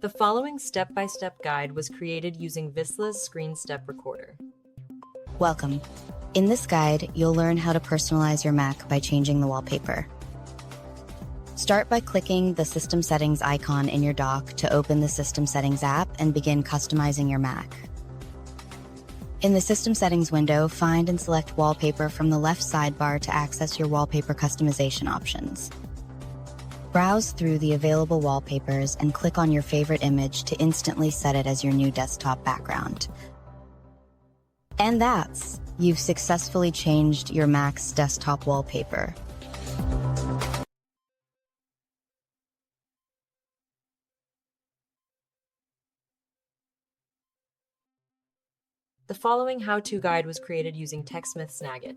The following step-by-step guide was created using Visla's Screen Step Recorder. Welcome. In this guide, you'll learn how to personalize your Mac by changing the wallpaper. Start by clicking the System Settings icon in your dock to open the System Settings app and begin customizing your Mac. In the System Settings window, find and select Wallpaper from the left sidebar to access your wallpaper customization options. Browse through the available wallpapers and click on your favorite image to instantly set it as your new desktop background. And you've successfully changed your Mac's desktop wallpaper. The following how-to guide was created using TechSmith Snagit.